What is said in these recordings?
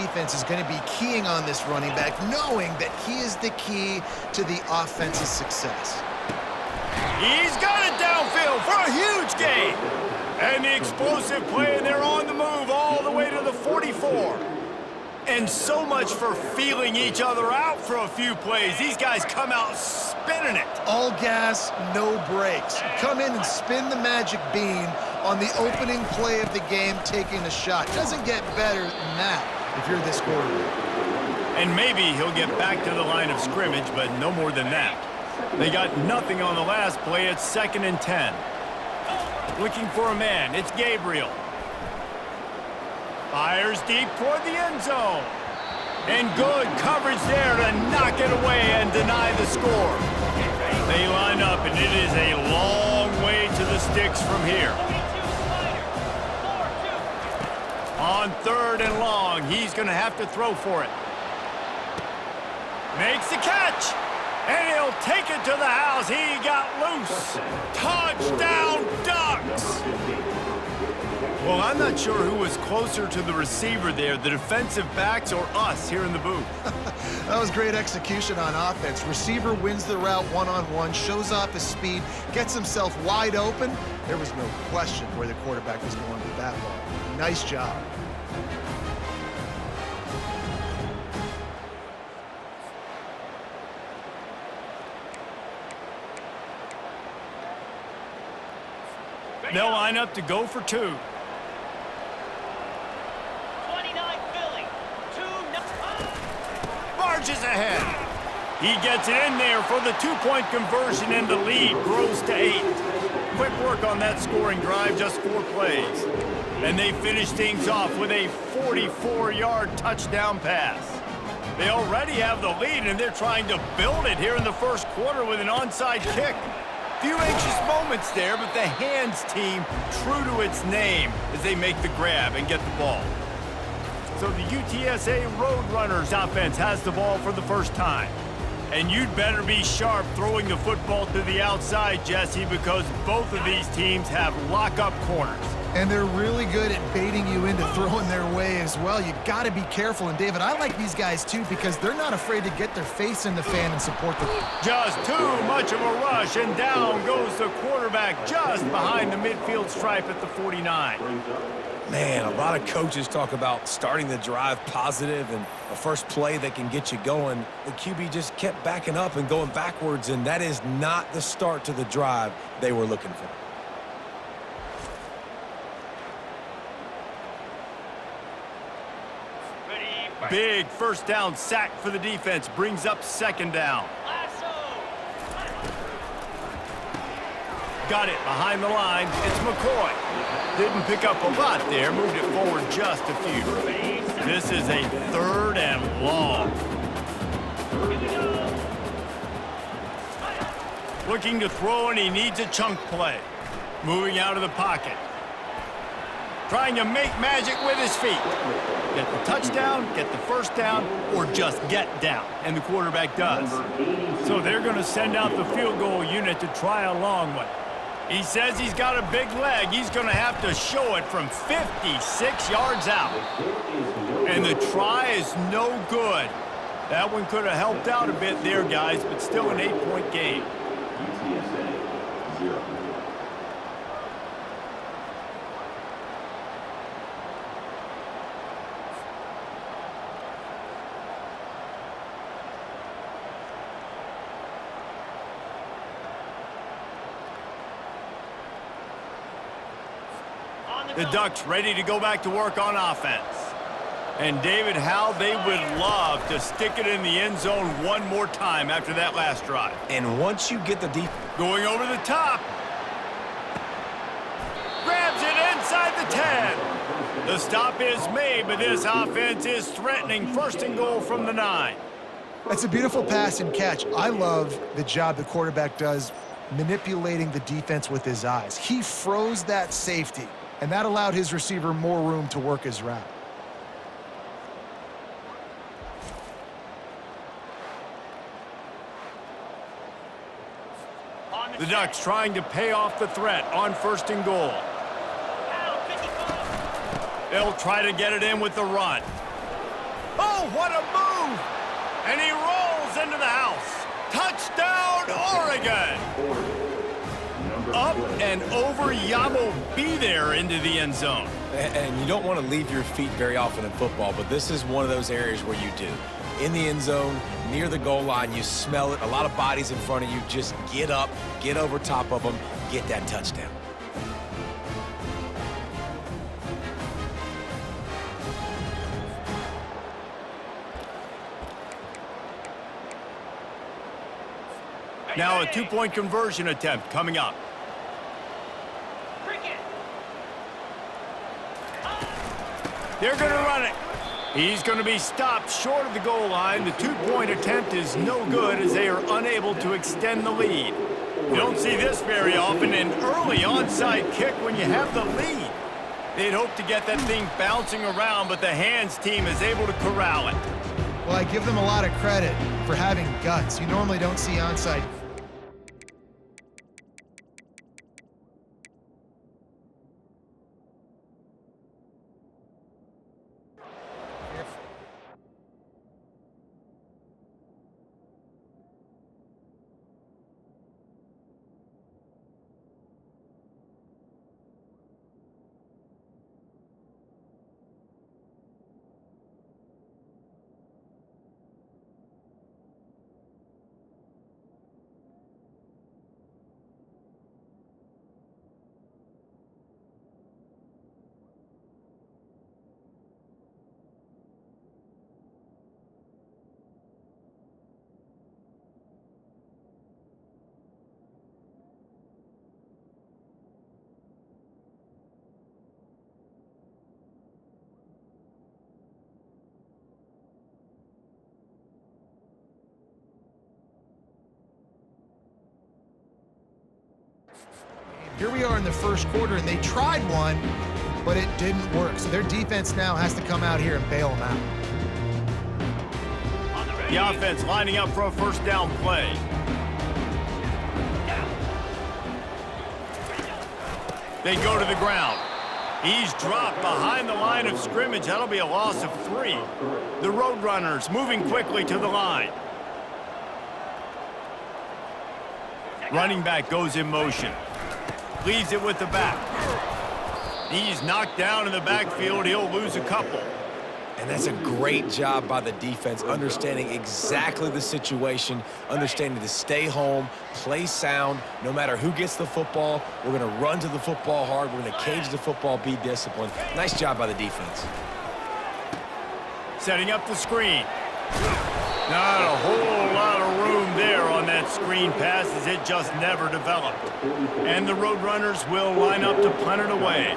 defense is going to be keying on this running back, knowing that he is the key to the offense's success. He's got it downfield for a huge gain. And the explosive play, and they're on the move all the way to the 44. And so much for feeling each other out for a few plays. These guys come out spinning it. All gas, no brakes. Come in and spin the magic bean on the opening play of the game, taking a shot. Doesn't get better than that if you're this quarterback. And maybe he'll get back to the line of scrimmage, but no more than that. They got nothing on the last play. It's 2nd and 10. Looking for a man. It's Gabriel. Fires deep toward the end zone. And good coverage there to knock it away and deny the score. They line up, and it is a long way to the sticks from here. On 3rd and long, he's going to have to throw for it. Makes the catch. And he'll take it to the house. He got loose. Touchdown, Ducks! Well, I'm not sure who was closer to the receiver there, the defensive backs or us here in the booth. That was great execution on offense. Receiver wins the route one-on-one, shows off his speed, gets himself wide open. There was no question where the quarterback was going with that ball. Nice job. They'll line up to go for 2. 29 Philly. 2-9. Marches ahead. He gets it in there for the 2-point conversion, and the lead grows to 8. Quick work on that scoring drive, just 4 plays. And they finish things off with a 44-yard touchdown pass. They already have the lead, and they're trying to build it here in the first quarter with an onside kick. Few anxious moments there, but the hands team true to its name as they make the grab and get the ball. So the UTSA Roadrunners offense has the ball for the first time. And you'd better be sharp throwing the football to the outside, Jesse, because both of these teams have lock-up corners. And they're really good at baiting you into throwing their way as well. You got to be careful. And, David, I like these guys, too, because they're not afraid to get their face in the fan and support them. Just too much of a rush, and down goes the quarterback just behind the midfield stripe at the 49. Man, a lot of coaches talk about starting the drive positive and a first play that can get you going. The QB just kept backing up and going backwards, and that is not the start to the drive they were looking for. Big first down sack for the defense, brings up 2nd down. Got it behind the line. It's McCoy. Didn't pick up a lot there, moved it forward just a few. This is a 3rd and long. Looking to throw, and he needs a chunk play. Moving out of the pocket. Trying to make magic with his feet. Get the touchdown, get the first down, or just get down. And the quarterback does. So they're going to send out the field goal unit to try a long one. He says he's got a big leg. He's going to have to show it from 56 yards out. And the try is no good. That one could have helped out a bit there, guys, but still an 8-point game. The Ducks ready to go back to work on offense. And David, how they would love to stick it in the end zone one more time after that last drive. And once you get the deep... Going over the top. Grabs it inside the 10. The stop is made, but this offense is threatening 1st and goal from the 9. That's a beautiful pass and catch. I love the job the quarterback does manipulating the defense with his eyes. He froze that safety, and that allowed his receiver more room to work his route. The Ducks trying to pay off the threat on 1st and goal. They'll try to get it in with the run. what a move! And he rolls into the house. Touchdown, Oregon! Up and over Yamo be there into the end zone. And you don't want to leave your feet very often in football, but this is one of those areas where you do. In the end zone, near the goal line, you smell it. A lot of bodies in front of you. Just get up, get over top of them, get that touchdown. Now a two-point conversion attempt coming up. They're going to run it. He's going to be stopped short of the goal line. The two-point attempt is no good as they are unable to extend the lead. You don't see this very often, an early onside kick when you have the lead. They'd hope to get that thing bouncing around, but the hands team is able to corral it. Well, I give them a lot of credit for having guts. You normally don't see onside. Here we are in the first quarter, and they tried one, but it didn't work. So their defense now has to come out here and bail them out. The offense lining up for a first down play. They go to the ground. He's dropped behind the line of scrimmage. That'll be a loss of 3. The Roadrunners moving quickly to the line. Running back goes in motion. Leaves it with the back. He's knocked down in the backfield. He'll lose a couple. And that's a great job by the defense, understanding exactly the situation, understanding to stay home, play sound. No matter who gets the football, we're going to run to the football hard. We're going to cage the football, be disciplined. Nice job by the defense. Setting up the screen. Not a whole lot of room there on that screen pass as it just never developed. And the Roadrunners will line up to punt it away.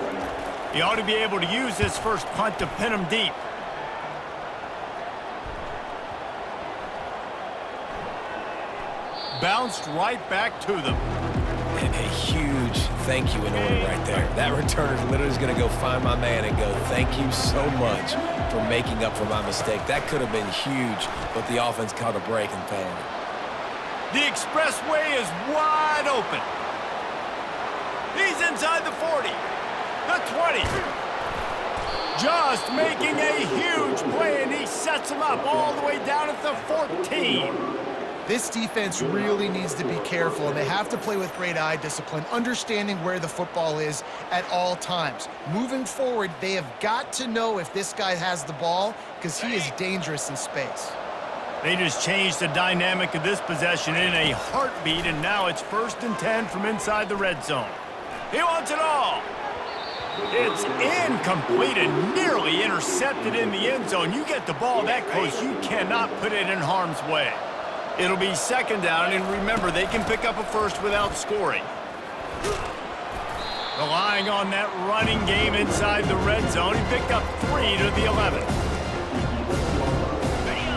He ought to be able to use this first punt to pin him deep. Bounced right back to them. And a huge thank you in order right there. That returner literally is going to go find my man and go, thank you so much for making up for my mistake. That could have been huge, but the offense caught a break and fell on it. The expressway is wide open. He's inside the 40, the 20. Just making a huge play, and he sets him up all the way down at the 14. This defense really needs to be careful, and they have to play with great eye discipline, understanding where the football is at all times. Moving forward, they have got to know if this guy has the ball, because he is dangerous in space. They just changed the dynamic of this possession in a heartbeat, and now it's 1st and 10 from inside the red zone. He wants it all. It's incomplete and nearly intercepted in the end zone. You get the ball that close, you cannot put it in harm's way. It'll be 2nd down, and remember, they can pick up a first without scoring. Relying on that running game inside the red zone, he picked up 3 to the 11.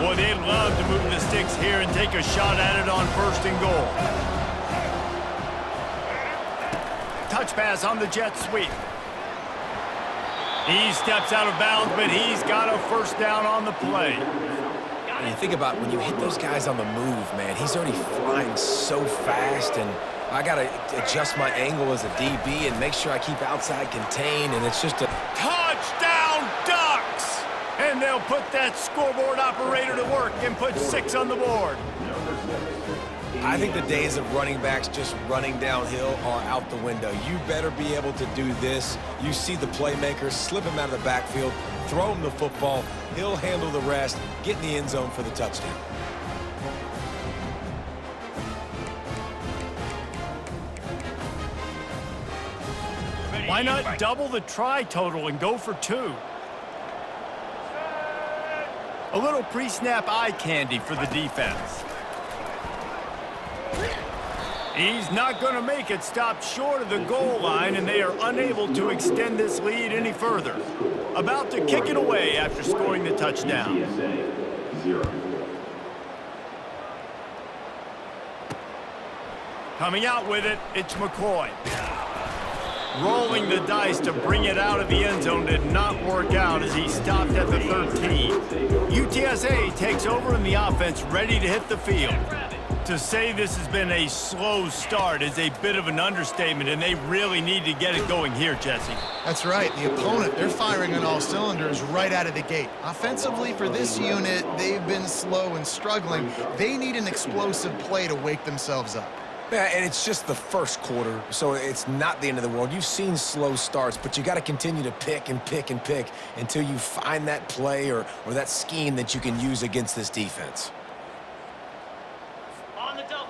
Boy, they'd love to move the sticks here and take a shot at it on 1st and goal. Touch pass on the jet sweep. He steps out of bounds, but he's got a 1st down on the play. And you think about when you hit those guys on the move, man, he's already flying so fast, and I got to adjust my angle as a DB and make sure I keep outside contained, and it's just a... Touchdown, Ducks! And they'll put that scoreboard operator to work and put 6 on the board. I think the days of running backs just running downhill are out the window. You better be able to do this. You see the playmaker, slip him out of the backfield, throw him the football. He'll handle the rest, get in the end zone for the touchdown. Why not double the try total and go for 2? A little pre-snap eye candy for the defense. He's not going to make it, stop short of the goal line, and they are unable to extend this lead any further. About to kick it away after scoring the touchdown. Coming out with it, it's McCoy. Rolling the dice to bring it out of the end zone did not work out as he stopped at the 13. UTSA takes over in the offense, ready to hit the field. To say this has been a slow start is a bit of an understatement, and they really need to get it going here, Jesse. That's right. The opponent, they're firing on all cylinders right out of the gate. Offensively, for this unit, they've been slow and struggling. They need an explosive play to wake themselves up. Yeah, and it's just the first quarter, so it's not the end of the world. You've seen slow starts, but you got to continue to pick and pick and pick until you find that play or that scheme that you can use against this defense.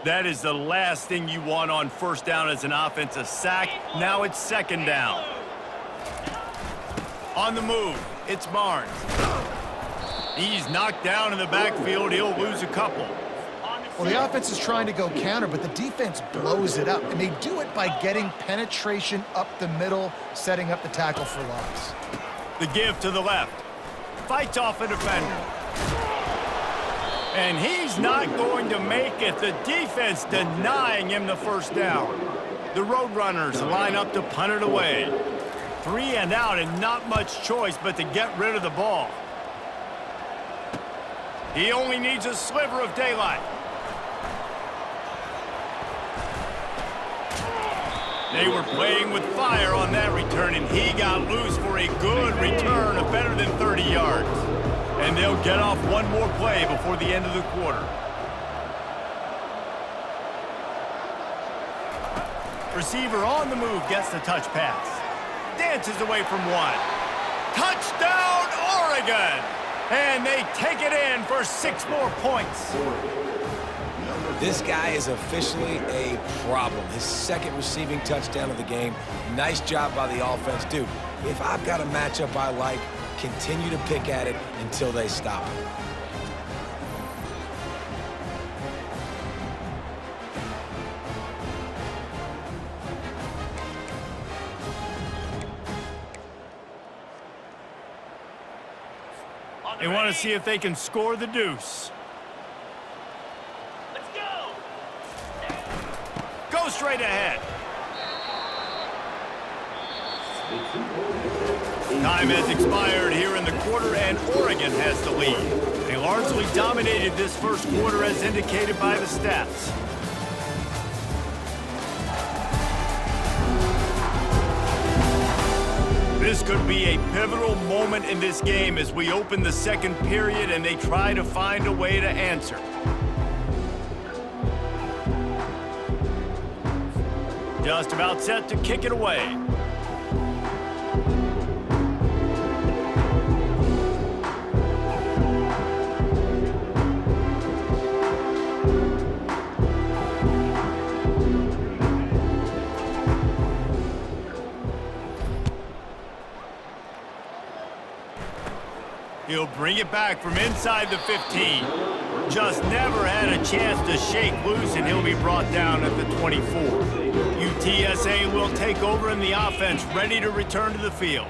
That is the last thing you want on first down as an offensive sack. Now it's second down. On the move, it's Barnes. He's knocked down in the backfield. He'll lose a couple. Well, the offense is trying to go counter, but the defense blows it up, and they do it by getting penetration up the middle, setting up the tackle for loss. The give to the left. Fights off a defender. And he's not going to make it. The defense denying him the first down. The Roadrunners line up to punt it away. 3 and out and not much choice but to get rid of the ball. He only needs a sliver of daylight. They were playing with fire on that return, and he got loose for a good return of better than 30 yards. And they'll get off one more play before the end of the quarter. Receiver on the move gets the touch pass. Dances away from one. Touchdown, Oregon! And they take it in for 6 more points. This guy is officially a problem. His second receiving touchdown of the game. Nice job by the offense. Dude, if I've got a matchup I like, continue to pick at it until they stop it. They want to see if they can score the deuce. Let's go. Go straight ahead. Time has expired here in the quarter, and Oregon has the lead. They largely dominated this first quarter as indicated by the stats. This could be a pivotal moment in this game as we open the second period and they try to find a way to answer. Just about set to kick it away. He'll bring it back from inside the 15. Just never had a chance to shake loose, and he'll be brought down at the 24. UTSA will take over in the offense, ready to return to the field.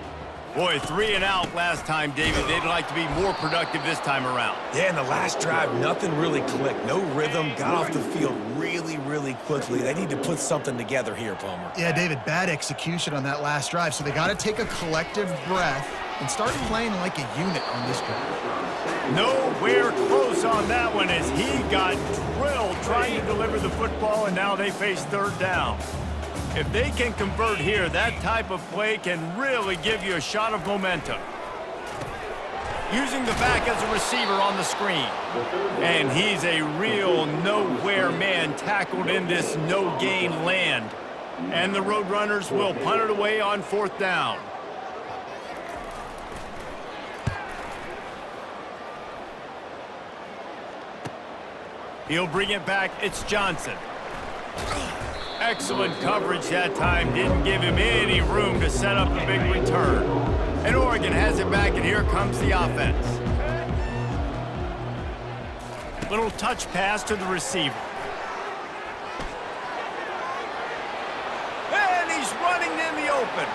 Boy, 3 and out last time, David. They'd like to be more productive this time around. Yeah, in the last drive, nothing really clicked. No rhythm, got off the field really quickly. They need to put something together here, Palmer. Yeah, David, bad execution on that last drive, so they got to take a collective breath and start playing like a unit on this drive. Nowhere close on that one as he got drilled trying to deliver the football, and now they face third down. If they can convert here, that type of play can really give you a shot of momentum. using the back as a receiver on the screen. And he's a real nowhere man tackled in this no-gain land. And the Roadrunners will punt it away on 4th down. He'll bring it back. It's Johnson. Excellent coverage that time. Didn't give him any room to set up a big return. And Oregon has it back, and here comes the offense. Little touch pass to the receiver. And he's running in the open.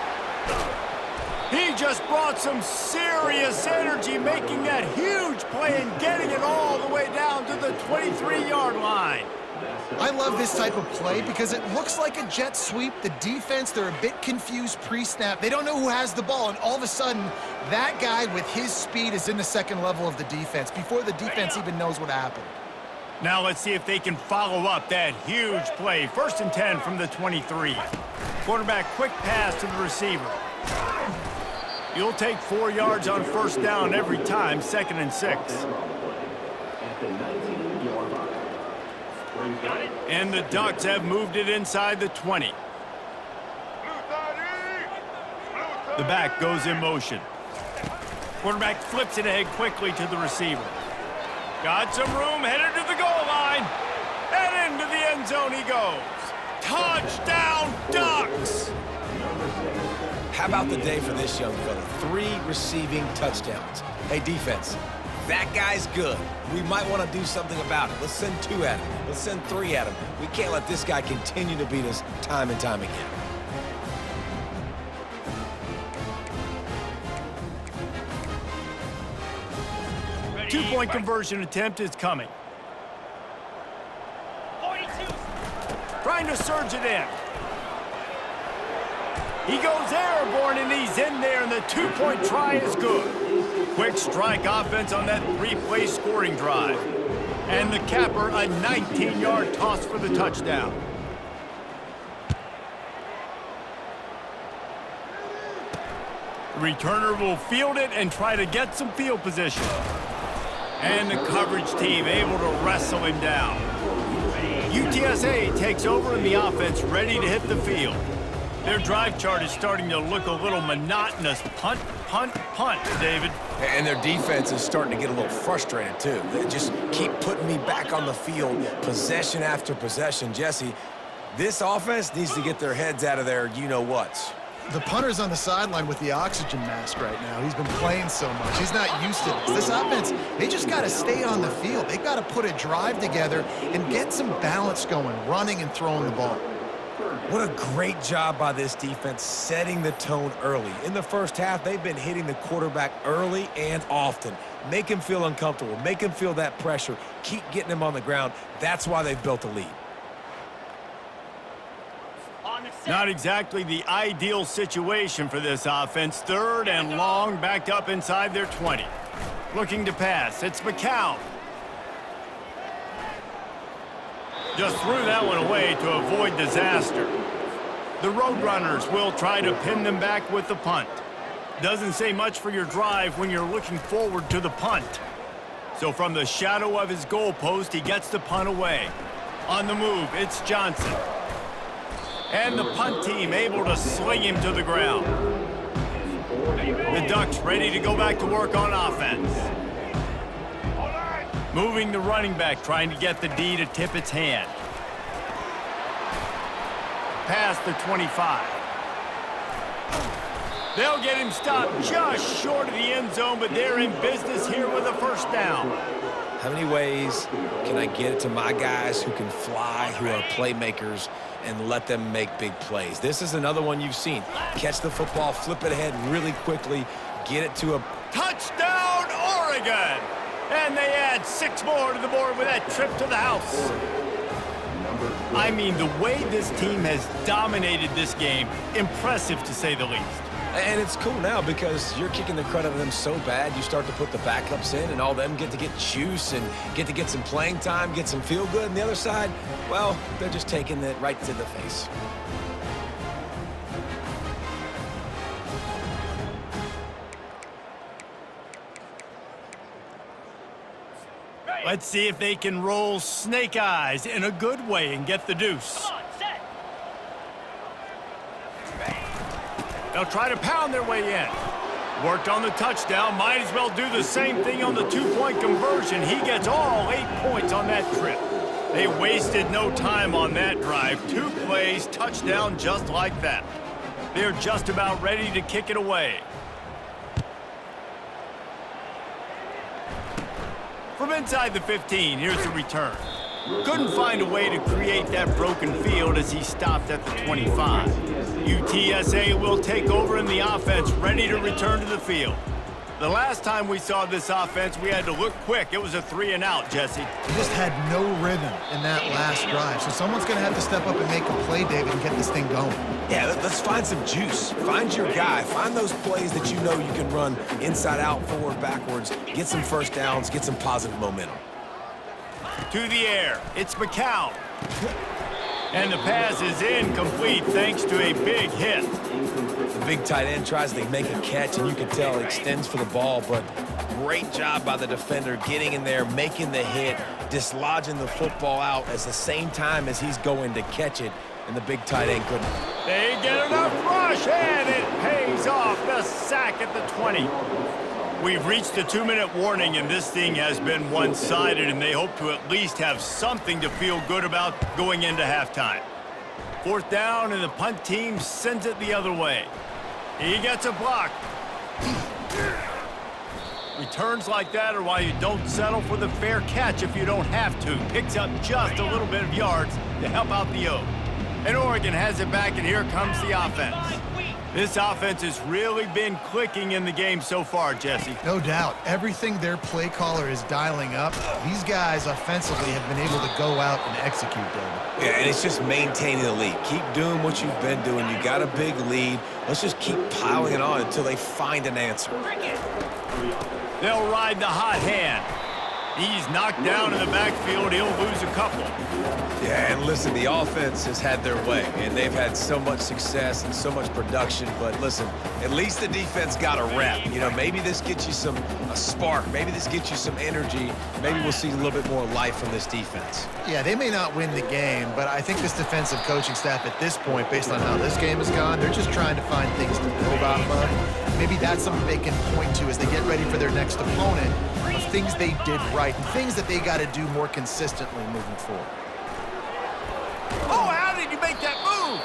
He just brought some serious energy, making that huge play and getting it all the way down to the 23-yard line. I love this type of play because it looks like a jet sweep. The defense, they're a bit confused pre-snap. They don't know who has the ball, and all of a sudden, that guy with his speed is in the second level of the defense before the defense even knows what happened. Now let's see if they can follow up that huge play. 1st and 10 from the 23. Quarterback quick pass to the receiver. You'll take 4 yards on 1st down every time, 2nd and 6. And the Ducks have moved it inside the 20. The back goes in motion. Quarterback flips it ahead quickly to the receiver. Got some room, headed to the goal line. And into the end zone he goes. Touchdown, Ducks! How about the day for this young fella? 3 receiving touchdowns. Hey, defense, that guy's good. We might want to do something about it. Let's send 2 at him. Let's send 3 at him. We can't let this guy continue to beat us time and time again. Two-point conversion attempt is coming. 42. Trying to surge it in. He goes airborne, and he's in there, and the 2-point try is good. Quick strike offense on that 3-play scoring drive. And the capper, a 19-yard toss for the touchdown. The returner will field it and try to get some field position. And the coverage team able to wrestle him down. UTSA takes over in the offense, ready to hit the field. Their drive chart is starting to look a little monotonous. Punt, punt, punt, David. And their defense is starting to get a little frustrated, too. They just keep putting me back on the field, possession after possession. Jesse, this offense needs to get their heads out of their you-know-whats. The punter's on the sideline with the oxygen mask right now. He's been playing so much. He's not used to this. This offense, they just got to stay on the field. They've got to put a drive together and get some balance going, running and throwing the ball. What a great job by this defense setting the tone early. In the first half, they've been hitting the quarterback early and often. Make him feel uncomfortable. Make him feel that pressure. Keep getting him on the ground. That's why they've built a lead. Not exactly the ideal situation for this offense. 3rd and long, backed up inside their 20. Looking to pass. It's McCown. Just threw that one away to avoid disaster. The Roadrunners will try to pin them back with the punt. Doesn't say much for your drive when you're looking forward to the punt. So from the shadow of his goalpost, he gets the punt away. On the move, it's Johnson. And the punt team able to sling him to the ground. The Ducks ready to go back to work on offense. Moving the running back, trying to get the D to tip its hand. Past the 25. They'll get him stopped just short of the end zone, but they're in business here with a 1st down. How many ways can I get it to my guys who can fly, who are playmakers, and let them make big plays? This is another one you've seen. Catch the football, flip it ahead really quickly, get it to a... Touchdown, Oregon! And they add 6 more to the board with that trip to the house. I mean, the way this team has dominated this game, impressive to say the least. And it's cool now because you're kicking the crud out of them so bad, you start to put the backups in and all them get to get juice and get to get some playing time, get some feel good. And the other side, well, they're just taking it right to the face. Let's see if they can roll snake eyes in a good way and get the deuce. Come on, set. They'll try to pound their way in. Worked on the touchdown. Might as well do the same thing on the two-point conversion. He gets all 8 points on that trip. They wasted no time on that drive. 2 plays, touchdown just like that. They're just about ready to kick it away. From inside the 15, here's the return. Couldn't find a way to create that broken field as he stopped at the 25. UTSA will take over in the offense, ready to return to the field. The last time we saw this offense, we had to look quick. It was a 3-and-out, Jesse. He just had no rhythm in that last drive. So someone's going to have to step up and make a play, David, and get this thing going. Yeah, let's find some juice. Find your guy. Find those plays that you know you can run inside out, forward, backwards. Get some first downs. Get some positive momentum. To the air. It's McCown. And the pass is incomplete thanks to a big hit. The big tight end tries to make a catch, and you can tell it extends for the ball, but great job by the defender getting in there, making the hit, dislodging the football out at the same time as he's going to catch it, and the big tight end couldn't. They get enough rush, and it pays off. The sack at the 20. We've reached the 2-minute warning, and this thing has been one-sided, and they hope to at least have something to feel good about going into halftime. 4th down, and the punt team sends it the other way. He gets a block. Returns like that are why you don't settle for the fair catch if you don't have to. Picks up just a little bit of yards to help out the O. And Oregon has it back, and here comes the offense. This offense has really been clicking in the game so far, Jesse. No doubt. Everything their play caller is dialing up, these guys offensively have been able to go out and execute, David. Yeah, and it's just maintaining the lead. Keep doing what you've been doing. You got a big lead. Let's just keep piling it on until they find an answer. They'll ride the hot hand. He's knocked down in the backfield. He'll lose a couple. Yeah, and listen, the offense has had their way, and they've had so much success and so much production. But listen, at least the defense got a rep. You know, maybe this gets you a spark. Maybe this gets you some energy. Maybe we'll see a little bit more life from this defense. Yeah, they may not win the game, but I think this defensive coaching staff at this point, based on how this game has gone, they're just trying to find things to build off of. Maybe that's something they can point to as they get ready for their next opponent, of things they did right and things that they got to do more consistently moving forward. Oh, how did you make that move?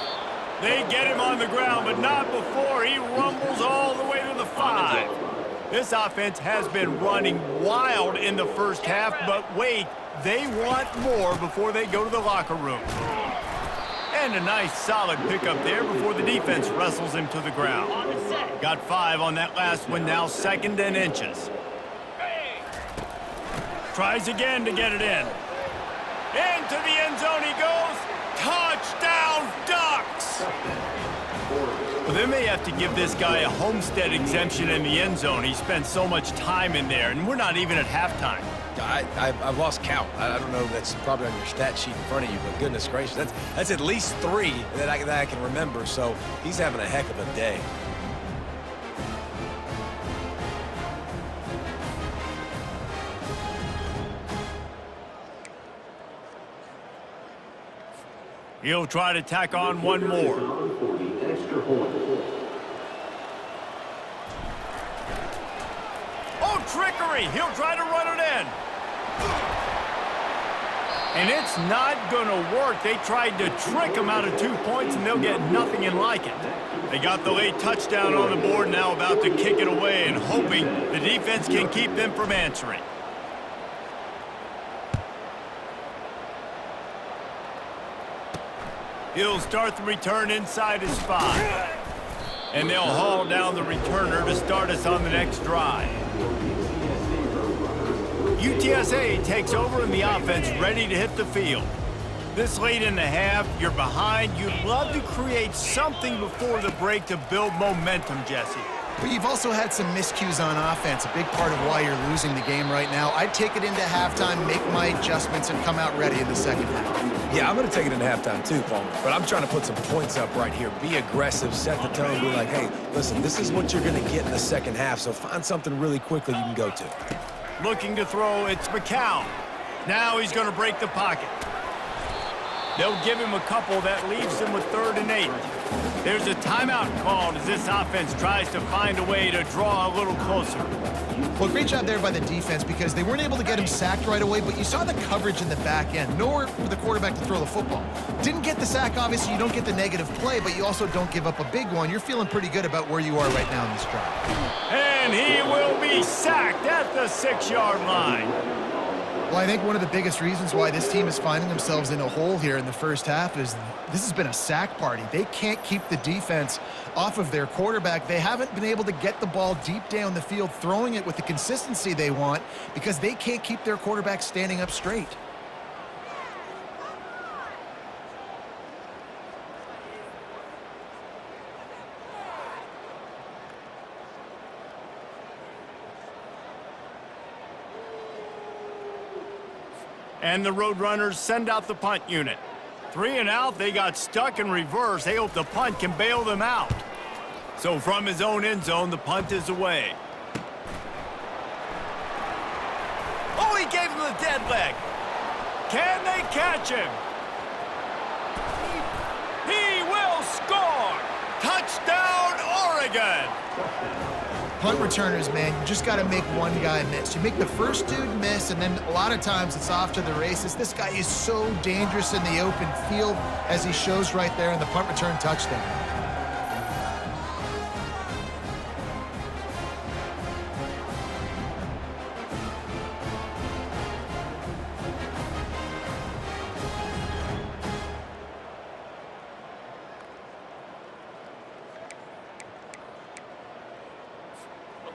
They get him on the ground, but not before he rumbles all the way to the 5. This offense has been running wild in the first half, but wait, they want more before they go to the locker room. And a nice solid pickup there before the defense wrestles him to the ground. Got 5 on that last one, now 2nd and inches. Tries again to get it in. Into the end zone he goes. Touchdown, Ducks! Well, they may have to give this guy a homestead exemption in the end zone. He spent so much time in there, and we're not even at halftime. I've lost count. I don't know. That's probably on your stat sheet in front of you, but goodness gracious, that's at least 3 that I can remember. So he's having a heck of a day. He'll try to tack on one more. Oh, trickery! He'll try to run it in. And it's not going to work. They tried to trick him out of 2 points, and they'll get nothing in like it. They got the late touchdown on the board, now about to kick it away and hoping the defense can keep them from answering. He'll start the return inside his 5. And they'll haul down the returner to start us on the next drive. UTSA takes over in the offense, ready to hit the field. This late in the half, you're behind. You'd love to create something before the break to build momentum, Jesse. But you've also had some miscues on offense, a big part of why you're losing the game right now. I'd take it into halftime, make my adjustments, and come out ready in the second half. Yeah, I'm going to take it into halftime too, Paul. But I'm trying to put some points up right here. Be aggressive, set the tone, be like, hey, listen, this is what you're going to get in the second half, so find something really quickly you can go to. Looking to throw, it's McCown. Now he's going to break the pocket. They'll give him a couple that leaves him with 3rd and 8. There's a timeout called as this offense tries to find a way to draw a little closer. Well, great job there by the defense because they weren't able to get him sacked right away, but you saw the coverage in the back end. Nowhere for the quarterback to throw the football. Didn't get the sack, obviously. You don't get the negative play, but you also don't give up a big one. You're feeling pretty good about where you are right now in this drive. And he will be sacked at the 6-yard line. Well, I think one of the biggest reasons why this team is finding themselves in a hole here in the first half is this has been a sack party. They can't keep the defense off of their quarterback. They haven't been able to get the ball deep down the field, throwing it with the consistency they want because they can't keep their quarterback standing up straight. And the Roadrunners send out the punt unit. 3 and out, they got stuck in reverse. They hope the punt can bail them out. So from his own end zone, the punt is away. Oh, he gave him the dead leg. Can they catch him? He will score! Touchdown, Oregon! Punt returners, man, you just got to make one guy miss. You make the first dude miss, and then a lot of times it's off to the races. This guy is so dangerous in the open field, as he shows right there in the punt return touchdown.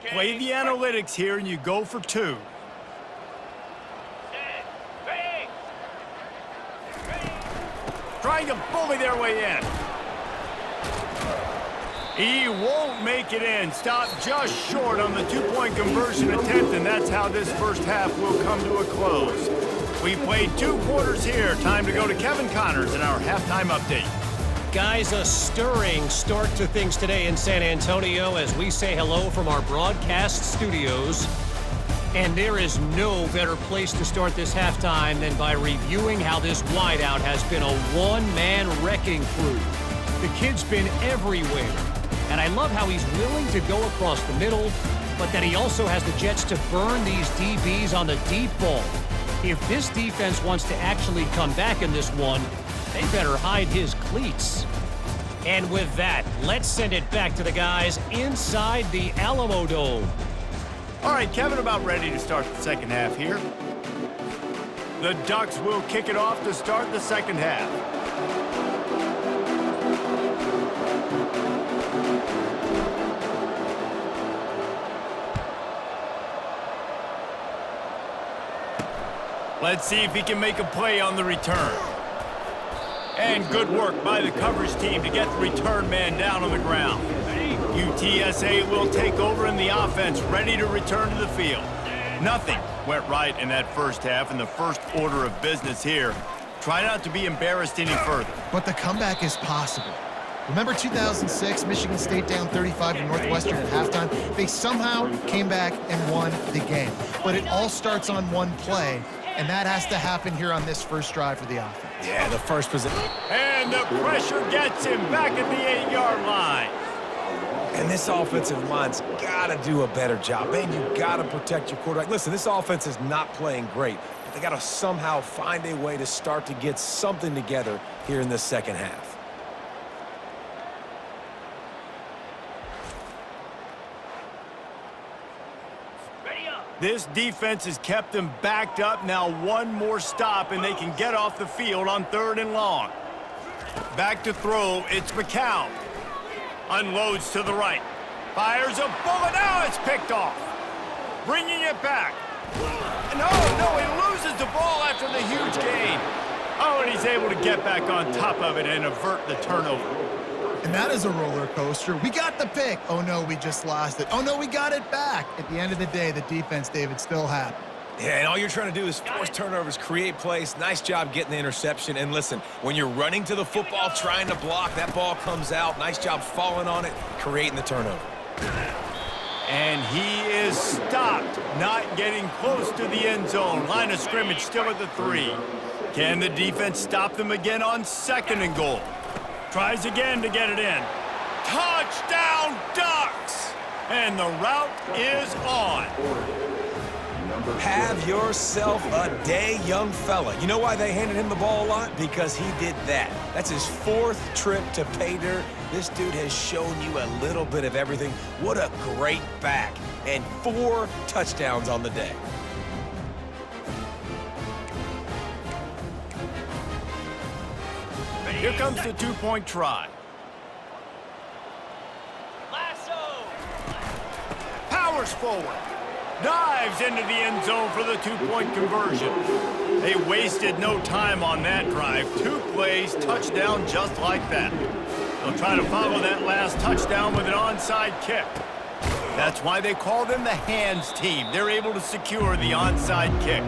Play the analytics here, and you go for 2. Trying to bully their way in. He won't make it in. Stopped just short on the 2-point conversion attempt, and that's how this first half will come to a close. We played 2 quarters here. Time to go to Kevin Connors in our halftime update. Guys, a stirring start to things today in San Antonio as we say hello from our broadcast studios. And there is no better place to start this halftime than by reviewing how this wideout has been a one-man wrecking crew. The kid's been everywhere, and I love how he's willing to go across the middle, but that he also has the jets to burn these DBs on the deep ball. If this defense wants to actually come back in this one, they better hide his cleats. And with that, let's send it back to the guys inside the Alamo Dome. All right, Kevin, about ready to start the second half here. The Ducks will kick it off to start the second half. Let's see if he can make a play on the return. And good work by the coverage team to get the return man down on the ground. UTSA will take over in the offense, ready to return to the field. Nothing went right in that first half, and the first order of business here. Try not to be embarrassed any further. But the comeback is possible. Remember 2006, Michigan State down 35 to Northwestern at halftime? They somehow came back and won the game. But it all starts on one play, and that has to happen here on this first drive for the offense. Yeah, the first position. And the pressure gets him back at the 8-yard line. And this offensive line's got to do a better job. Man, you got to protect your quarterback. Listen, this offense is not playing great, but they got to somehow find a way to start to get something together here in the second half. This defense has kept them backed up. Now one more stop, and they can get off the field on 3rd and long. Back to throw, it's McCown. Unloads to the right. Fires a bullet. Now it's picked off. Bringing it back. No, he loses the ball after the huge gain. Oh, and he's able to get back on top of it and avert the turnover. And that is a roller coaster. We got the pick. Oh, no, we just lost it. Oh, no, we got it back. At the end of the day, the defense, David, still happy. Yeah, and all you're trying to do is force turnovers, create plays. Nice job getting the interception. And listen, when you're running to the football, trying to block, that ball comes out. Nice job falling on it, creating the turnover. And he is stopped, not getting close to the end zone. Line of scrimmage still at the 3. Can the defense stop them again on 2nd and goal? Tries again to get it in. Touchdown, Ducks! And the route is on. Have yourself a day, young fella. You know why they handed him the ball a lot? Because he did that. That's his 4th trip to pay dirt. This dude has shown you a little bit of everything. What a great back. And 4 touchdowns on the day. Here comes the 2-point try. Lasso. Powers forward. Dives into the end zone for the 2-point conversion. They wasted no time on that drive. 2 plays, touchdown just like that. They'll try to follow that last touchdown with an onside kick. That's why they call them the hands team. They're able to secure the onside kick.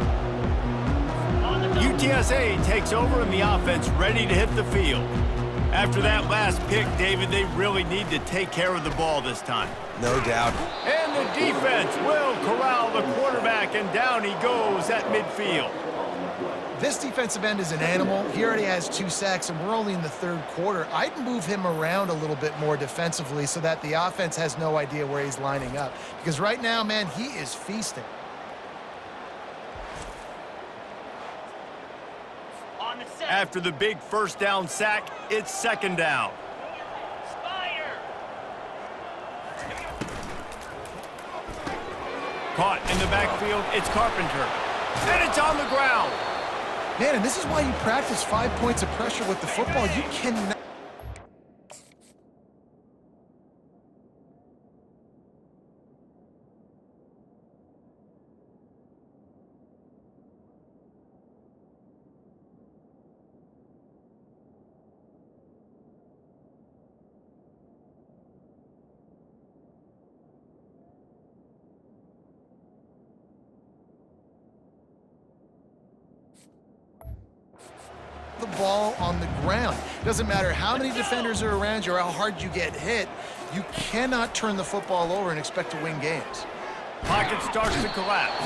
UTSA takes over and the offense ready to hit the field. After that last pick, David, they really need to take care of the ball this time. No doubt. And the defense will corral the quarterback, and down he goes at midfield. This defensive end is an animal. He already has 2 sacks, and we're only in the 3rd quarter. I'd move him around a little bit more defensively so that the offense has no idea where he's lining up. Because right now, man, he is feasting. On the set. After the big 1st down sack, it's 2nd down. Spider. Caught in the backfield, it's Carpenter. And it's on the ground. Man, and this is why you practice 5 points of pressure with the football. You cannot. The ball on the ground. Doesn't matter how many defenders are around you or how hard you get hit, you cannot turn the football over and expect to win games. Pocket starts to collapse.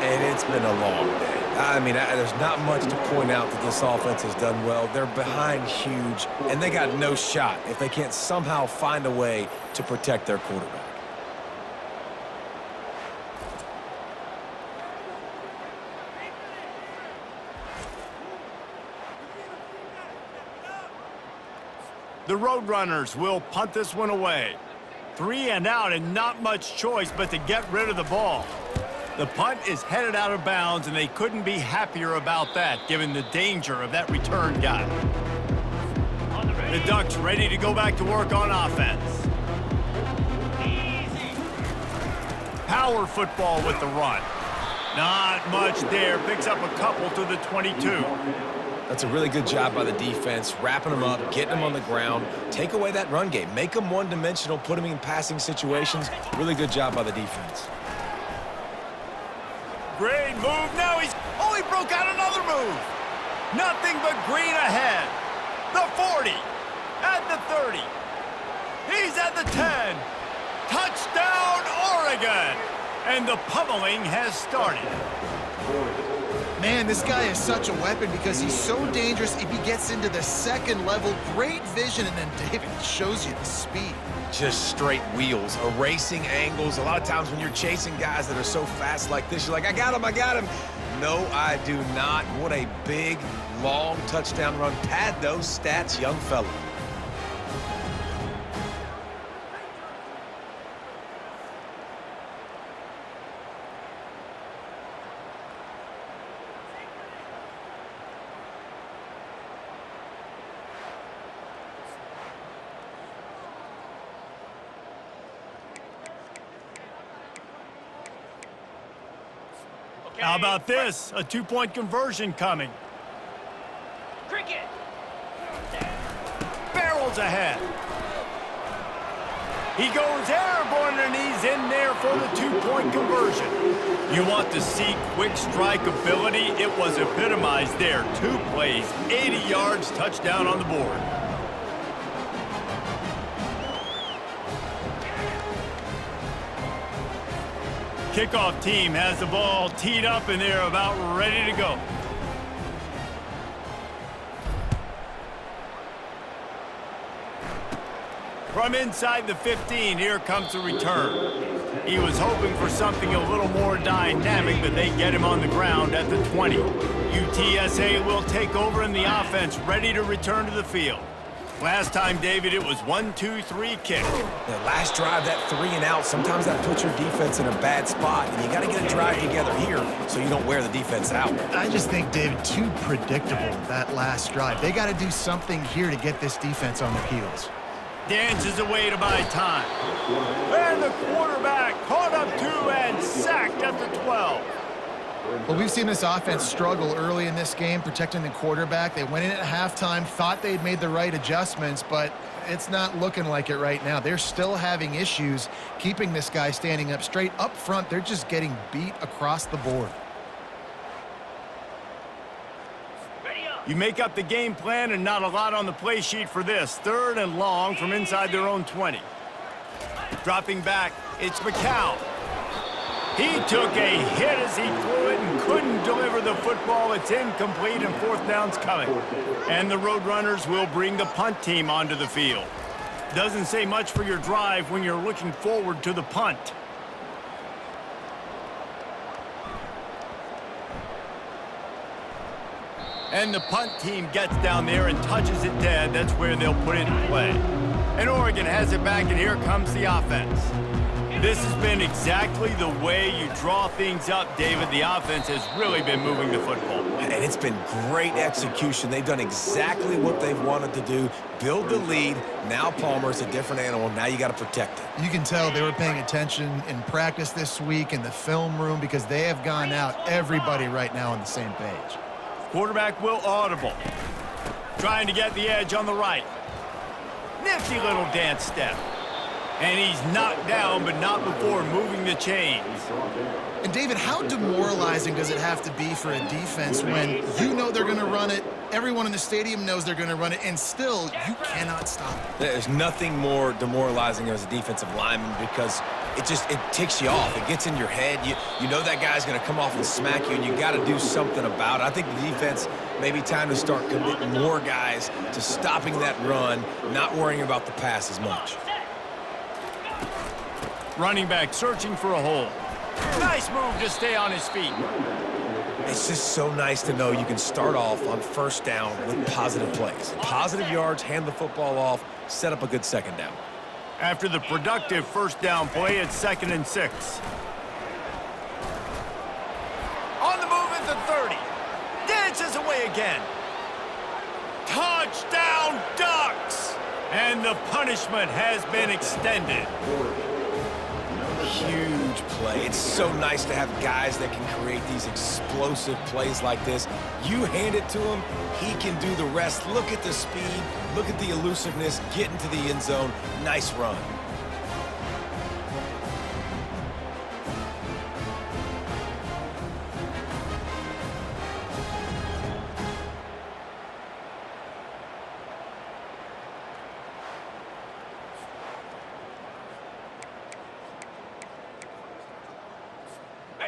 And it's been a long day. I mean, there's not much to point out that this offense has done well. They're behind huge, and they got no shot if they can't somehow find a way to protect their quarterback. The Roadrunners will punt this one away. 3 and out and not much choice but to get rid of the ball. The punt is headed out of bounds, and they couldn't be happier about that, given the danger of that return guy. The Ducks ready to go back to work on offense. Easy. Power football with the run. Not much there. Picks up a couple to the 22. That's a really good job by the defense, wrapping them up, getting them on the ground. Take away that run game. Make them one-dimensional, put them in passing situations. Really good job by the defense. Great move. Now he broke out another move. Nothing but green ahead. The 40. At the 30. He's at the 10. Touchdown, Oregon. And the pummeling has started. Man, this guy is such a weapon because he's so dangerous if he gets into the 2nd level. Great vision, and then David shows you the speed. Just straight wheels, erasing angles. A lot of times when you're chasing guys that are so fast like this, you're like, I got him, I got him. No, I do not. What a big, long touchdown run. Pad those stats, young fella. How about this? A 2-point conversion coming. Cricket. Barrels ahead. He goes airborne, and he's in there for the 2-point conversion. You want to see quick strike ability? It was epitomized there. 2 plays, 80 yards, touchdown on the board. Kickoff team has the ball teed up and they're about ready to go. From inside the 15, here comes the return. He was hoping for something a little more dynamic, but they get him on the ground at the 20. UTSA will take over in the offense, ready to return to the field. Last time, David, it was 1-2-3 kick. The last drive, that 3 and out, sometimes that puts your defense in a bad spot, and you got to get a drive together here so you don't wear the defense out. I just think, David, too predictable, that last drive. They got to do something here to get this defense on their heels. Dances away to buy time. And the quarterback caught up to and sacked at the 12. Well, we've seen this offense struggle early in this game, protecting the quarterback. They went in at halftime, thought they'd made the right adjustments, but it's not looking like it right now. They're still having issues keeping this guy standing up straight. Up front, they're just getting beat across the board. Ready up. You make up the game plan and not a lot on the play sheet for this. 3rd and long from inside their own 20. Dropping back, it's McCown. He took a hit as he threw it and couldn't deliver the football. It's incomplete and 4th down's coming. And the Roadrunners will bring the punt team onto the field. Doesn't say much for your drive when you're looking forward to the punt. And the punt team gets down there and touches it dead. That's where they'll put it in play. And Oregon has it back, and here comes the offense. This has been exactly the way you draw things up, David. The offense has really been moving the football. And it's been great execution. They've done exactly what they've wanted to do. Build the lead. Now Palmer's a different animal. Now you got to protect it. You can tell they were paying attention in practice this week in the film room because they have gone out, everybody right now on the same page. Quarterback will audible. Trying to get the edge on the right. Nifty little dance step. And he's knocked down, but not before moving the chains. And David, how demoralizing does it have to be for a defense when you know they're going to run it, everyone in the stadium knows they're going to run it, and still you cannot stop it? There's nothing more demoralizing as a defensive lineman because it ticks you off. It gets in your head. You know that guy's going to come off and smack you, and you got to do something about it. I think the defense maybe time to start committing more guys to stopping that run, not worrying about the pass as much. Running back searching for a hole. Nice move to stay on his feet. It's just so nice to know you can start off on 1st down with positive plays. Positive yards, hand the football off, set up a good 2nd down. After the productive 1st down play, it's 2nd and 6. On the move at the 30. Dances away again. Touchdown Ducks! And the punishment has been extended. Huge play. It's so nice to have guys that can create these explosive plays like this. You hand it to him, he can do the rest. Look at the speed, look at the elusiveness, get into the end zone. Nice run.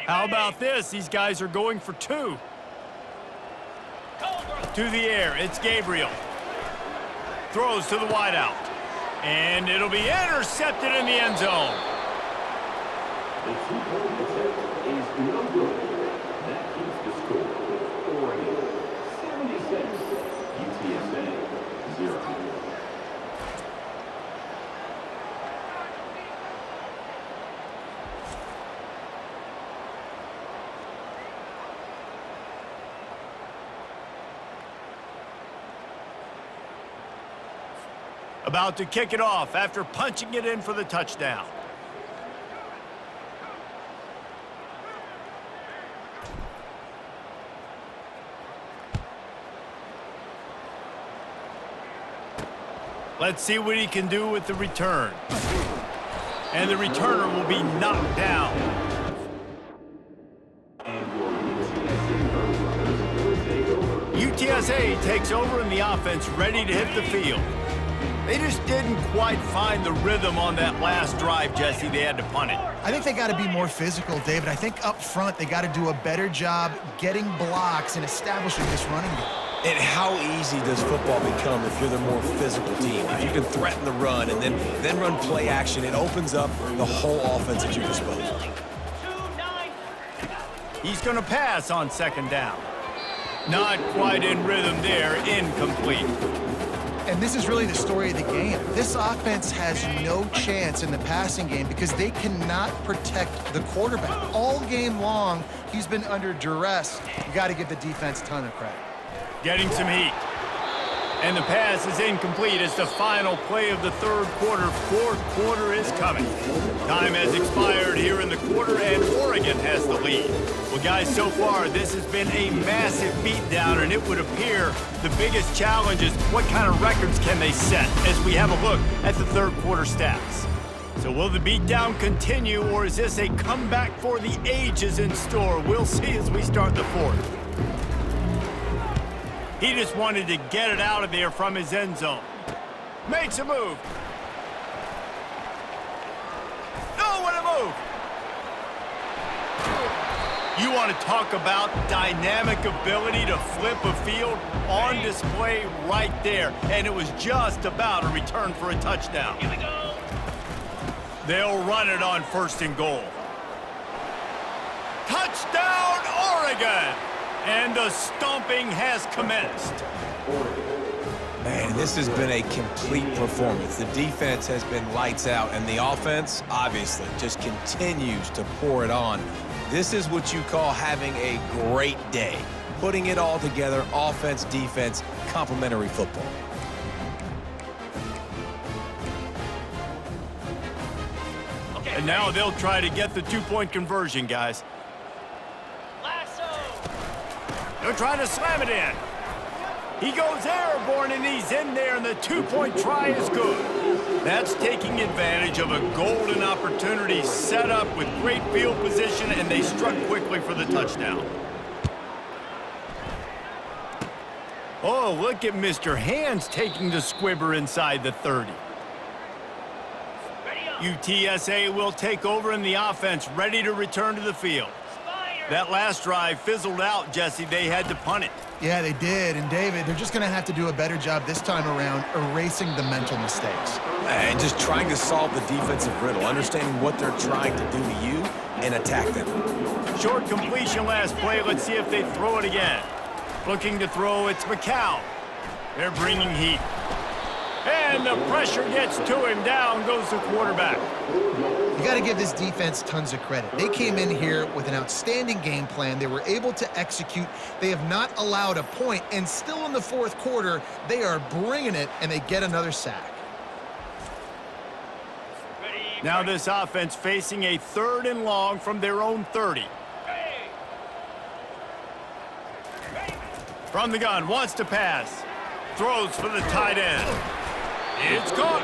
How about this? These guys are going for 2. To the air, it's Gabriel. Throws to the wideout. And it'll be intercepted in the end zone. The 2-point attempt is no good. That keeps the score. Oregon 76, UTSA 0. About to kick it off after punching it in for the touchdown. Let's see what he can do with the return. And the returner will be knocked down. UTSA takes over and the offense ready to hit the field. They just didn't quite find the rhythm on that last drive, Jesse. They had to punt it. I think they got to be more physical, David. I think up front they got to do a better job getting blocks and establishing this running game. And how easy does football become if you're the more physical team? If you can threaten the run and then run play action, it opens up the whole offense at your disposal. He's going to pass on second down. Not quite in rhythm there, incomplete. And this is really the story of the game. This offense has no chance in the passing game because they cannot protect the quarterback. All game long, he's been under duress. You got to give the defense a ton of credit. Getting some heat. And the pass is incomplete. It's the final play of the third quarter. Fourth quarter is coming. Time has expired here in the quarter, and Oregon has the lead. Well, guys, so far, this has been a massive beatdown, and it would appear the biggest challenge is what kind of records can they set as we have a look at the third quarter stats. So will the beatdown continue, or is this a comeback for the ages in store? We'll see as we start the fourth. He just wanted to get it out of there from his end zone. Makes a move. Oh, what a move! You want to talk about dynamic ability to flip a field on display right there. And it was just about a return for a touchdown. Here we go. They'll run it on first and goal. Touchdown, Oregon! And the stomping has commenced. Man, this has been a complete performance. The defense has been lights out, and the offense, obviously, just continues to pour it on. This is what you call having a great day. Putting it all together, offense, defense, complementary football. And now they'll try to get the two-point conversion, guys. They're trying to slam it in. He goes airborne, and he's in there, and the two-point try is good. That's taking advantage of a golden opportunity set up with great field position, and they struck quickly for the touchdown. Oh, look at Mr. Hands taking the squibber inside the 30. UTSA will take over in the offense, ready to return to the field. That last drive fizzled out, Jesse. They had to punt it. Yeah, they did. And, David, they're just going to have to do a better job this time around erasing the mental mistakes. And just trying to solve the defensive riddle, understanding what they're trying to do to you and attack them. Short completion last play. Let's see if they throw it again. Looking to throw, it's McCown. They're bringing heat. And the pressure gets to him. Down goes the quarterback. You got to give this defense tons of credit. They came in here with an outstanding game plan. They were able to execute. They have not allowed a point, and still in the fourth quarter, they are bringing it, and they get another sack. Now this offense facing a third and long from their own 30. From the gun, wants to pass. Throws for the tight end. It's caught.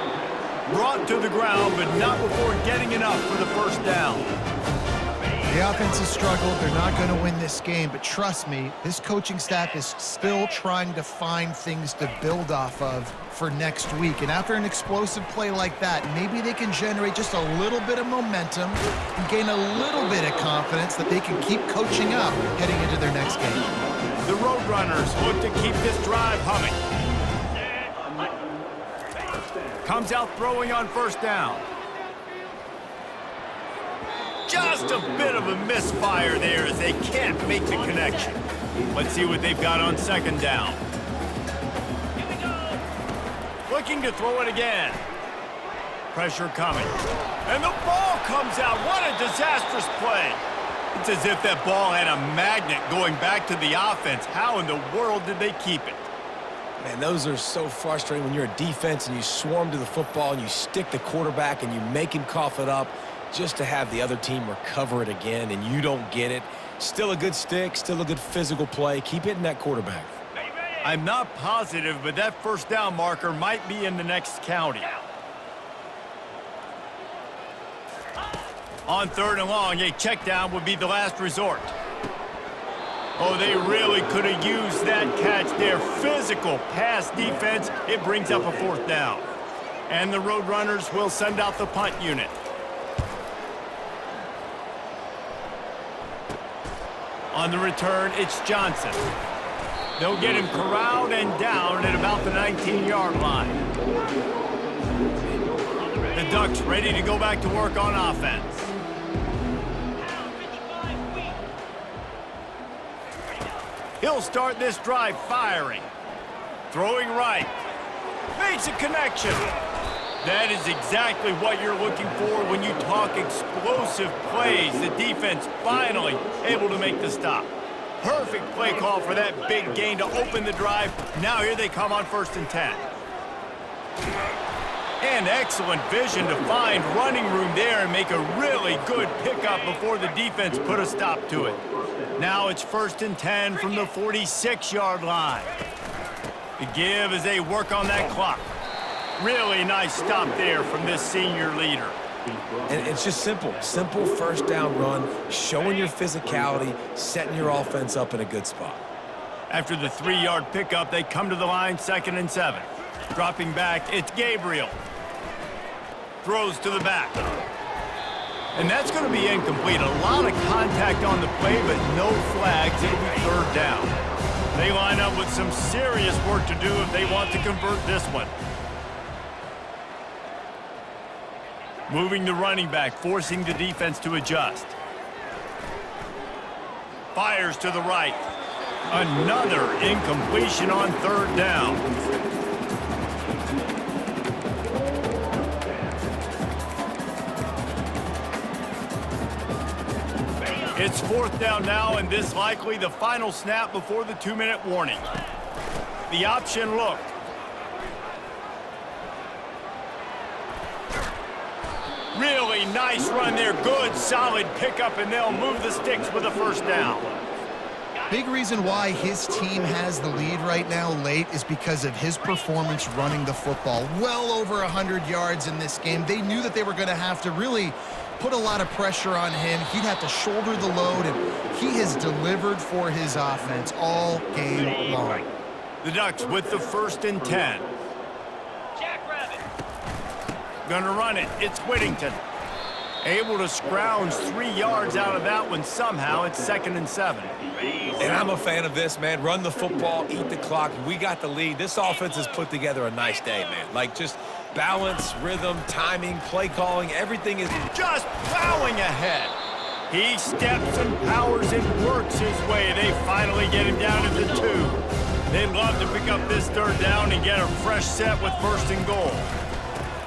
Brought to the ground, but not before getting enough for the first down. The offense has struggled. They're not going to win this game, but trust me, this coaching staff is still trying to find things to build off of for next week. And after an explosive play like that, maybe they can generate just a little bit of momentum and gain a little bit of confidence that they can keep coaching up heading into their next game. The Roadrunners look to keep this drive humming. Comes out throwing on first down. Just a bit of a misfire there as they can't make the connection. Let's see what they've got on second down. Looking to throw it again. Pressure coming. And the ball comes out. What a disastrous play. It's as if that ball had a magnet going back to the offense. How in the world did they keep it? Man, those are so frustrating when you're a defense and you swarm to the football and you stick the quarterback and you make him cough it up just to have the other team recover it again and you don't get it. Still a good stick, still a good physical play. Keep hitting that quarterback. I'm not positive, but that first down marker might be in the next county. On third and long, a check down would be the last resort. Oh, they really could have used that catch there. Physical pass defense. It brings up a fourth down. And the Roadrunners will send out the punt unit. On the return, it's Johnson. They'll get him corralled and down at about the 19-yard line. The Ducks ready to go back to work on offense. He'll start this drive firing. Throwing right. Makes a connection. That is exactly what you're looking for when you talk explosive plays. The defense finally able to make the stop. Perfect play call for that big gain to open the drive. Now here they come on 1st and 10. And excellent vision to find running room there and make a really good pickup before the defense put a stop to it. Now it's 1st and 10 from the 46-yard line. The give as they work on that clock. Really nice stop there from this senior leader. And it's just simple. Simple first down run, showing your physicality, setting your offense up in a good spot. After the 3-yard pickup, they come to the line 2nd and 7. Dropping back, it's Gabriel. Throws to the back. And that's going to be incomplete. A lot of contact on the play, but no flags. It'll be 3rd down. They line up with some serious work to do if they want to convert this one. Moving the running back, forcing the defense to adjust. Fires to the right. Another incompletion on 3rd down. It's 4th down now, and this likely the final snap before the 2-minute warning. The option look. Really nice run there. Good, solid pickup, and they'll move the sticks with a 1st down. Big reason why his team has the lead right now late is because of his performance running the football. Well over 100 yards in this game. They knew that they were going to have to really put a lot of pressure on him. He'd have to shoulder the load, and he has delivered for his offense all game long. The Ducks with the 1st and 10. Jackrabbit. Gonna run it. It's Whittington. Able to scrounge 3 yards out of that one somehow. It's 2nd and 7. And I'm a fan of this, man. Run the football, eat the clock. We got the lead. This offense has put together a nice day, man. Like, just balance, rhythm, timing, play calling, everything is Just plowing ahead. He steps and powers and works his way. They finally get him down to the 2. They'd love to pick up this 3rd down and get a fresh set with 1st and goal.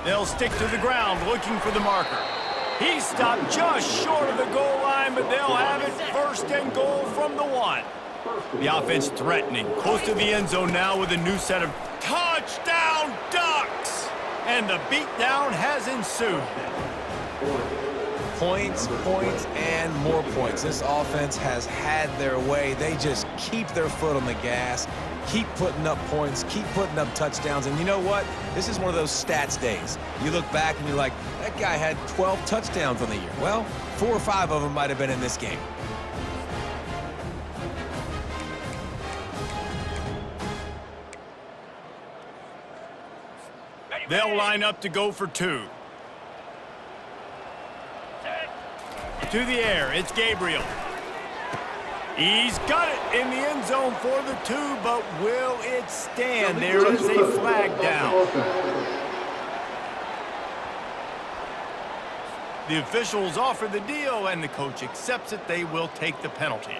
They'll stick to the ground looking for the marker. He stopped just short of the goal line, but they'll have it 1st and goal from the 1. The offense threatening, close to the end zone now with a new set of touchdown Ducks. And the beatdown has ensued. points, and more points. This offense has had their way. They just keep their foot on the gas, keep putting up points, keep putting up touchdowns. And you know what? This is one of those stats days. You look back and you're like, that guy had 12 touchdowns on the year. Well, 4 or 5 of them might have been in this game. They'll line up to go for 2. To the air, it's Gabriel. He's got it in the end zone for the 2, but will it stand? There is a flag down. The officials offer the deal, and the coach accepts it. They will take the penalty.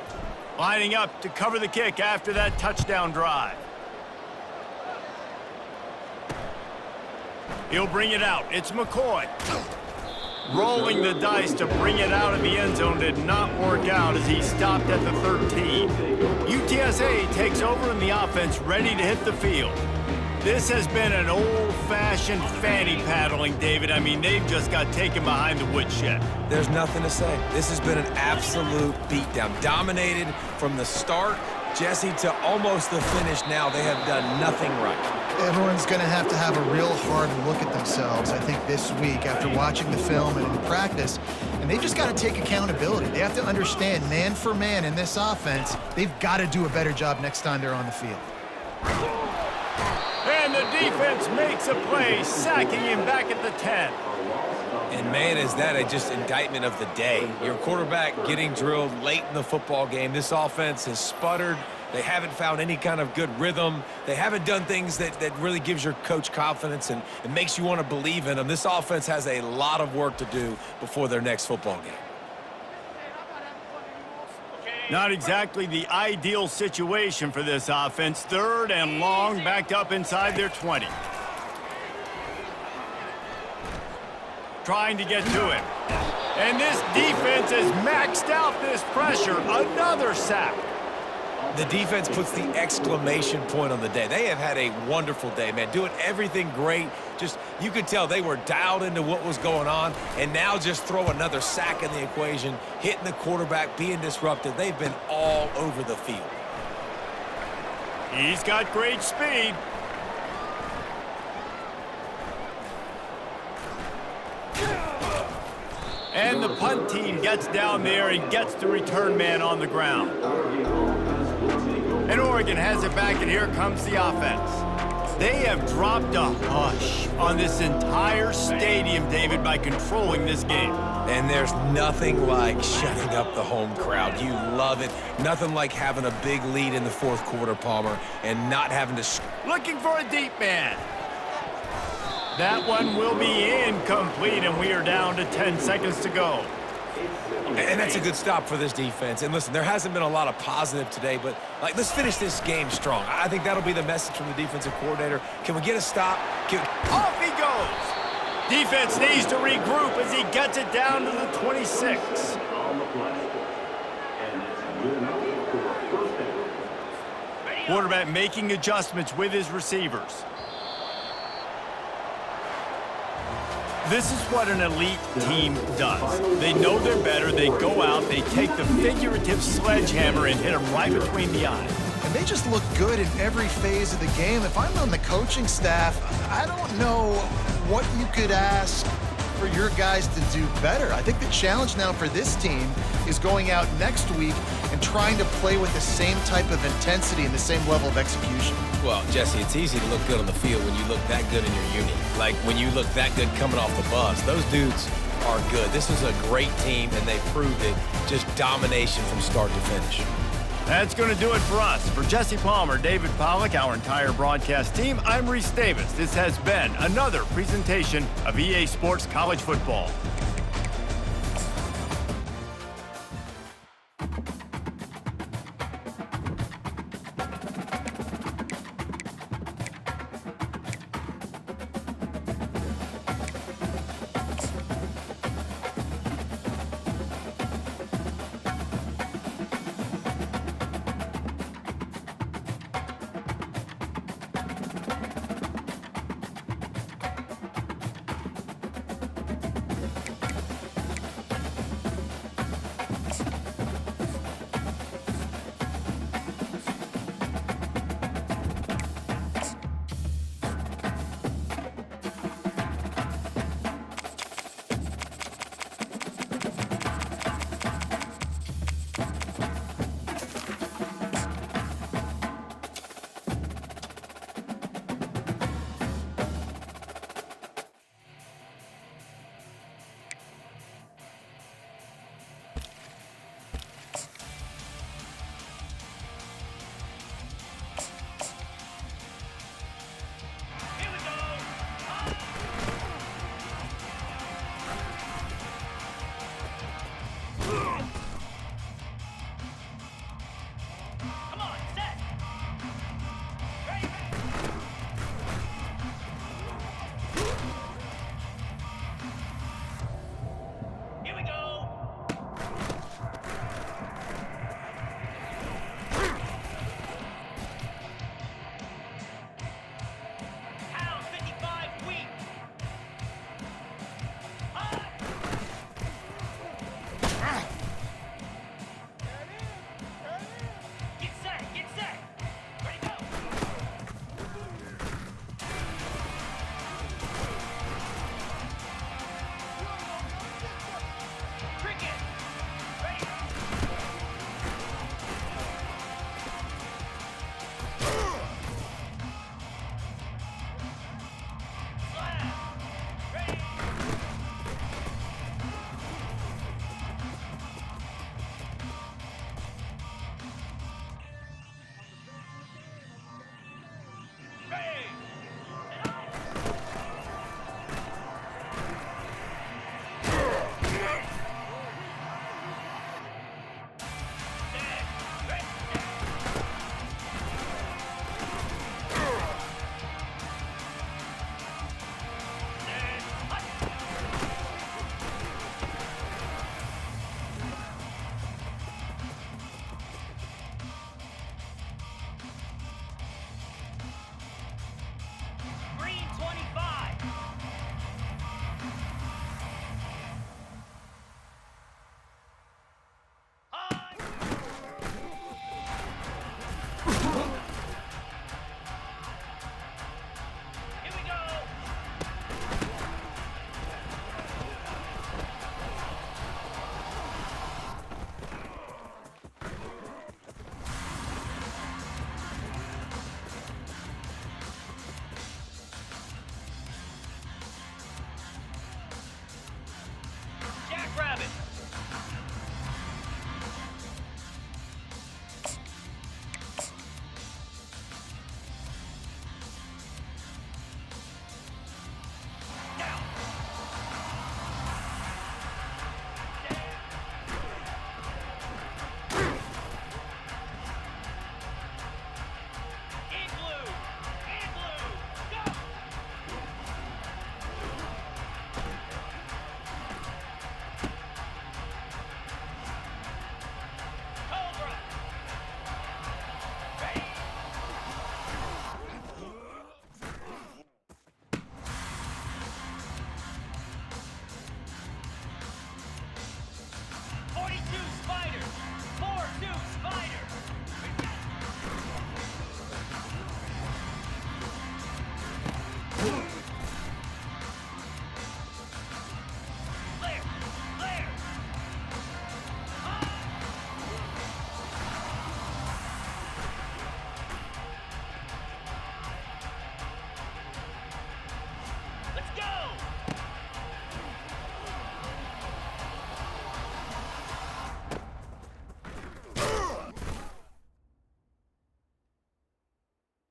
Lining up to cover the kick after that touchdown drive. He'll bring it out. It's McCoy. Rolling the dice to bring it out of the end zone did not work out as he stopped at the 13. UTSA takes over in the offense, ready to hit the field. This has been an old-fashioned fanny paddling, David. I mean, they've just got taken behind the woodshed. There's nothing to say. This has been an absolute beatdown. Dominated from the start, Jesse, to almost the finish now. They have done nothing right. Everyone's going to have a real hard look at themselves, I think, this week after watching the film and in practice. And they've just got to take accountability. They have to understand, man for man in this offense, they've got to do a better job next time they're on the field. And And the defense makes a play, sacking him back at the 10. And, man, is that just indictment of the day. Your quarterback getting drilled late in the football game. This offense has sputtered. They haven't found any kind of good rhythm. They haven't done things that really gives your coach confidence and it makes you want to believe in them. This offense has a lot of work to do before their next football game. Not exactly the ideal situation for this offense. 3rd and long, backed up inside their 20. Trying to get to him. And this defense has maxed out this pressure. Another sack. The defense puts the exclamation point on the day. They have had a wonderful day, man, doing everything great. Just, you could tell they were dialed into what was going on, and now just throw another sack in the equation, hitting the quarterback, being disruptive. They've been all over the field. He's got great speed. And the punt team gets down there and gets the return man on the ground. And Oregon has it back, and here comes the offense. They have dropped a hush on this entire stadium, David, by controlling this game. And there's nothing like shutting up the home crowd. You love it. Nothing like having a big lead in the 4th quarter, Palmer, and not having to... Looking for a deep man. That one will be incomplete, and we are down to 10 seconds to go. And that's a good stop for this defense. And listen, there hasn't been a lot of positive today, but let's finish this game strong. I think that'll be the message from the defensive coordinator. Can we get a stop? Off he goes. Defense needs to regroup as he gets it down to the 26. On the play. And it's good enough for a 1st down. Quarterback making adjustments with his receivers. This is what an elite team does. They know they're better. They go out, they take the figurative sledgehammer and hit them right between the eyes. And they just look good in every phase of the game. If I'm on the coaching staff, I don't know what you could ask for your guys to do better. I think the challenge now for this team is going out next week and trying to play with the same type of intensity and the same level of execution. Well, Jesse, it's easy to look good on the field when you look that good in your unit. Like when you look that good coming off the bus. Those dudes are good. This is a great team, and they proved it. Just domination from start to finish. That's going to do it for us. For Jesse Palmer, David Pollack, our entire broadcast team, I'm Reese Davis. This has been another presentation of EA Sports College Football.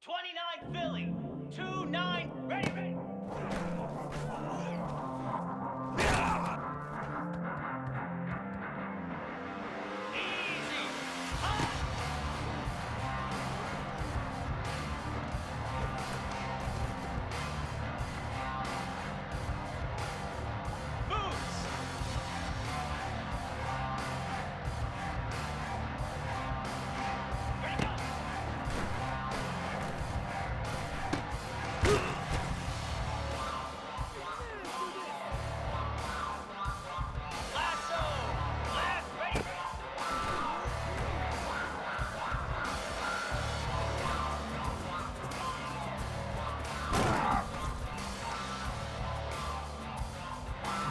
29 Philly. 2-9. Ready, ready. Easy. Hot. Boots. Ready, go. Lasso. Left, ready, ready.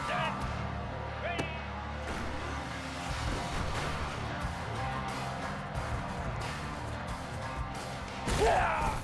Set. Ready. Yeah!